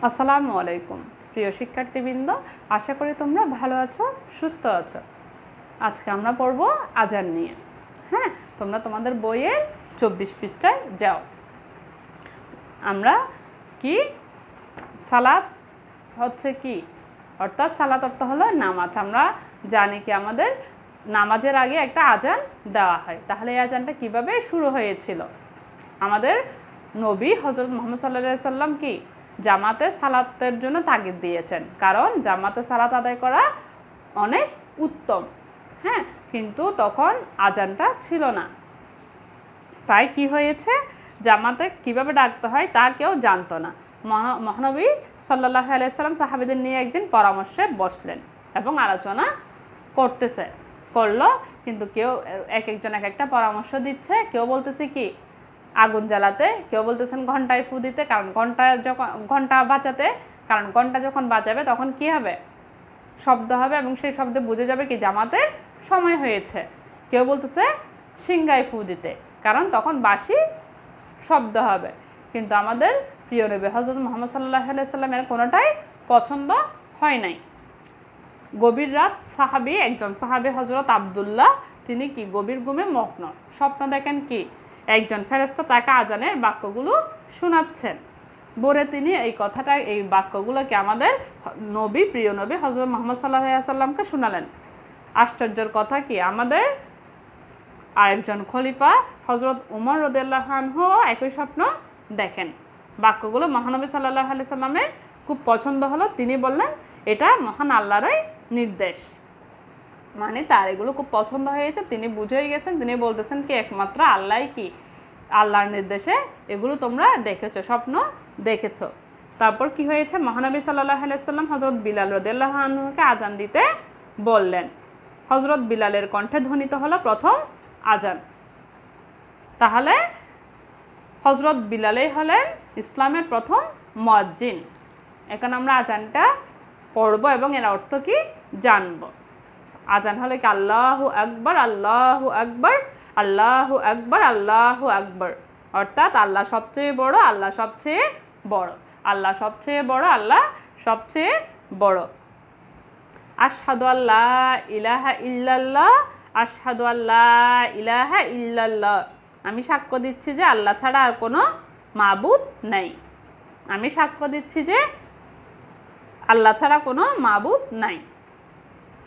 আসসালামু আলাইকুম প্রিয় শিক্ষার্থীবৃন্দ, আশা করি তোমরা ভালো আছো, সুস্থ আছো। আজকে আমরা পড়ব আজান নিয়ে। হ্যাঁ, তোমরা তোমাদের বইয়ের 24 পৃষ্ঠায় যাও। আমরা কি সালাত হচ্ছে কি, অর্থাৎ সালাত অর্থ হলো নামাজ। আমরা জানি কি আমাদের নামাজের আগে একটা আজান দেওয়া হয়। তাহলে এই আজানটা কিভাবে শুরু হয়েছিল? আমাদের নবী হযরত মুহাম্মদ সাল্লাল্লাহু আলাইহি সাল্লাম কি জামাতে সালাতের জন্য তাগিদ দিয়েছেন, কারণ জামাতে সালাত আদায় করা অনেক উত্তম। হ্যাঁ, কিন্তু তখন আজানটা ছিল না, তাই কি হয়েছে, জামাতে কিভাবে ডাকতে হয় তা কেউ জানতো না। মহানবী সাল্লাল্লাহু আলাইহি সাল্লাম সাহাবীদের নিয়ে একদিন পরামর্শে বসলেন এবং আলোচনা করলো, কিন্তু কেউ একজন এক একটা পরামর্শ দিচ্ছে। কেউ বলতেছে কি আগুন জ্বালাতে, কেউ বলতেছেন ঘন্টায় ফু দিতে, কারণ ঘন্টা বাঁচাতে, কারণ ঘন্টা যখন বাজাবে তখন কি হবে, শব্দ হবে এবং সেই শব্দে বুঝে যাবে কি জামাতের সময় হয়েছে। কেউ বলতেছে সিংগায় ফু দিতে, কারণ তখন বাঁশি শব্দ হবে। কিন্তু আমাদের প্রিয় নবী হযরত মুহাম্মদ সাল্লাল্লাহু আলাইহি সাল্লামের কোনোটাই পছন্দ হয় নাই। গভীর রাত একজন সাহাবী হযরত আব্দুল্লাহ, তিনি কি গভীর ঘুমে মগ্ন, স্বপ্ন দেখেন কি একজন ফেরেশতা তাকে আজানের বাক্যগুলো শোনাচ্ছেন। ভোরে তিনি এই বাক্যগুলোকে আমাদের প্রিয় নবী হযরত মুহাম্মদ সাল্লাল্লাহু আলাইহি সাল্লামকে শোনালেন। আশ্চর্যের কথা কি, আমাদের আরেকজন খলিফা হযরত উমর রাদিয়াল্লাহু আনহু একই স্বপ্ন দেখেন। বাক্যগুলো মহানবী সাল্লাল্লাহু আলাইহি সাল্লামের খুব পছন্দ হলো। তিনি বললেন এটা মহান আল্লাহরই নির্দেশ, মানে তার এগুলো খুব পছন্দ হয়েছে। তিনি বুঝেই গেছেন, তিনি বলতেছেন কি একমাত্র আল্লাহই কি আল্লাহর নির্দেশে এগুলো তোমরা দেখেছো, স্বপ্ন দেখেছো। তারপর কি হয়েছে, মহানবী সাল্লাল্লাহু আলাইহি সাল্লাম হযরত বিলাল রাদিয়াল্লাহু আনহুকে আজান দিতে বললেন। হযরত বিলালের কণ্ঠে ধ্বনিত হলো প্রথম আজান। তাহলে হযরত বিলালই হলেন ইসলামের প্রথম মুয়াজ্জিন। এখন আমরা আজানটা পড়ব এবং এর অর্থ কি জানব। আজান হলে কি আল্লাহু আকবার, আল্লাহু আকবার, আল্লাহু আকবার, আল্লাহু আকবার, অর্থাৎ আল্লাহ সবচেয়ে বড়, আল্লাহ সবচেয়ে বড়, আল্লাহ সবচেয়ে বড়, আল্লাহ সবচেয়ে বড়। আশহাদু আল্লা ইলাহা ইল্লাল্লাহ, আশহাদু আল্লা ইলাহা ইল্লাল্লাহ, আমি সাক্ষ্য দিচ্ছি যে আল্লাহ ছাড়া আর কোনো মাবুদ নেই। আমি সাক্ষ্য দিচ্ছি যে আল্লাহ ছাড়া কোনো মাবুদ নাই।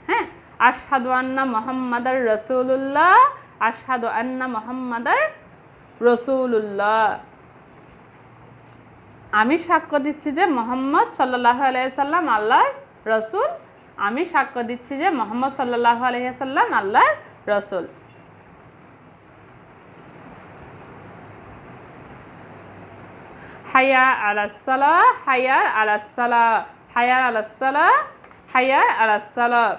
হ্যাঁ, আশহাদু আন্না মুহাম্মাদার রাসূলুল্লাহ, আশহাদু আন্না মুহাম্মাদার রাসূলুল্লাহ, আমি সাক্ষ্য দিচ্ছি যে মুহাম্মদ সাল্লাল্লাহু আলাইহি সাল্লাম আল্লাহর রাসূল, আমি সাক্ষ্য দিচ্ছি যে মুহাম্মদ সাল্লাল্লাহু আলাইহি সাল্লাম আল্লাহর রাসূল। হাইয়া আলাস সালাহ, হাইয়া আলাস সালাহ, হাইয়া আলাস সালাহ, হাইয়া আলাস সালাহ।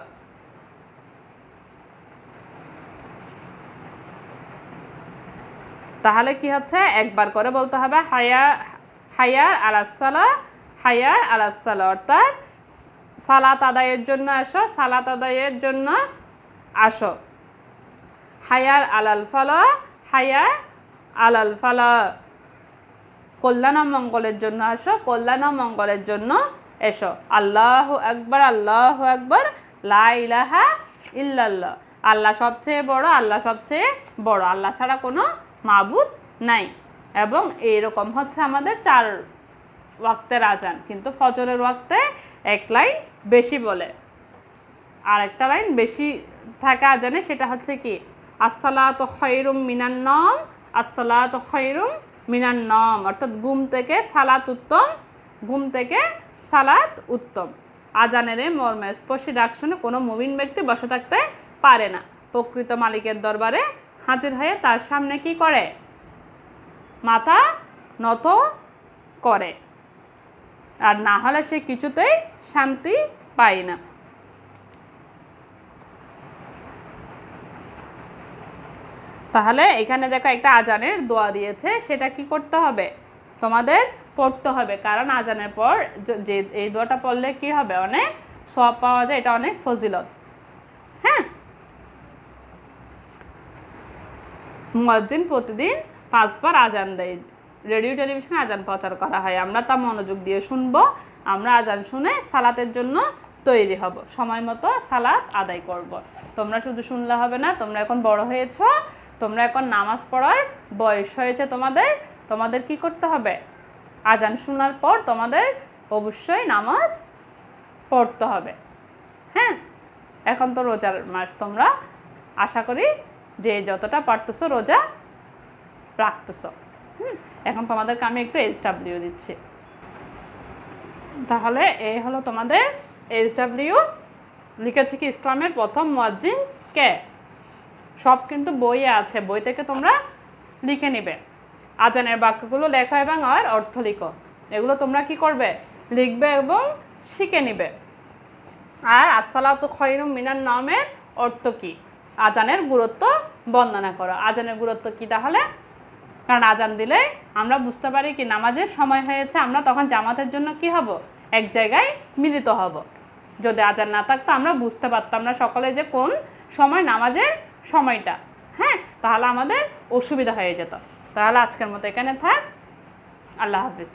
তাহলে কি হচ্ছে, একবার করে বলতে হবে হাইয়া আলাস সালাহ, হাইয়া আলাস সালাহ, অর্থাৎ সালাত আদায়ের জন্য আসো, সালাত আদায়ের জন্য আসো। হাইয়া আলাল ফালাহ, হাইয়া আলাল ফালাহ, কল্যাণ মঙ্গলের জন্য আসো, কল্যাণ মঙ্গলের জন্য এসো। আল্লাহু আকবার, আল্লাহু আকবার, লা ইলাহা ইল্লাল্লাহ, আল্লাহ সবচেয়ে বড়, আল্লাহ সবচেয়ে বড়, আল্লাহ ছাড়া কোনো মাবুদ নাই। এবং এইরকম হচ্ছে আমাদের 4 ওয়াক্তের আজান, কিন্তু ফজরের ওয়াক্তে এক লাইন বেশি বলে, আর একটা লাইন বেশি থাকে আজানে, সেটা হচ্ছে কি আসসালাতু খায়রুম মিনান নওম, আসসালাতু খায়রুম মিনান নওম, অর্থাৎ ঘুম থেকে সালাত উত্তম, ঘুম থেকে সালাত উত্তম। আজানের এই মর্মস্পর্শী ডাক শুনে কোনো মুমিন ব্যক্তি বসে থাকতে পারে না, প্রকৃত মালিকের দরবারে হাজির হয়ে তার সামনে কি করে, মাথা নত করে, আর না হলে সে কিছুতেই শান্তি পায় না। তাহলে এখানে দেখো একটা আজানের দোয়া দিয়েছে, সেটা কি করতে হবে, তোমাদের পড়তে হবে, কারণ আজানের পর যে এই দোয়াটা পড়লে কি হবে, অনেক সওয়াব পাওয়া যায়, এটা অনেক ফজিলত। হ্যাঁ, মুয়াজ্জিন প্রতিদিন 5 বার আজান দেয়, রেডিও টেলিভিশনে আজান প্রচার করা হয়, আমরা তা মনোযোগ দিয়ে শুনবো, আমরা আজান শুনে সালাতের জন্য তৈরি হব, সময় মতো সালাত আদায় করব। তোমরা শুধু শুনলে হবে না, তোমরা এখন বড় হয়েছ, তোমরা এখন নামাজ পড়ার বয়স হয়েছে তোমাদের, তোমাদের কি করতে হবে? আজান শোনার পর তোমাদের অবশ্যই নামাজ পড়তে হবে। হ্যাঁ, এখন তো রোজার মাস, তোমরা আশা করি যে যতটা পারতেছো রোজা রাখতেছো। এখন তোমাদেরকে আমি একটু SW দিচ্ছি। তাহলে এই হলো তোমাদের SW। লিখেছি কি ইসলামের প্রথম মুয়াজ্জিন কে? সব কিন্তু বইয়ে আছে, বই থেকে তোমরা লিখে নিবে। আজানের বাক্যগুলো লেখো এবং আর অর্থ লিখো, এগুলো তোমরা কি করবে? লিখবে এবং শিখে নিবে। আর আসসালাতু খায়রুম মিনান নামের অর্থ কি? আজানের গুরুত্ব বর্ণনা করো। আজানের গুরুত্ব কি তাহলে? কারণ আজান দিলে আমরা বুঝতে পারি কি নামাজের সময় হয়েছে, আমরা তখন জামাতের জন্য কি হব? এক জায়গায় মিলিত হব। যদি আজান না থাকতো আমরা বুঝতে পারতাম না সকলে যে কোন সময় নামাজের সময়টা। হ্যাঁ, তাহলে আমাদের অসুবিধা হয়ে যেত। তাহলে আজকের মতো এখানে থাক। আল্লাহ হাফিজ।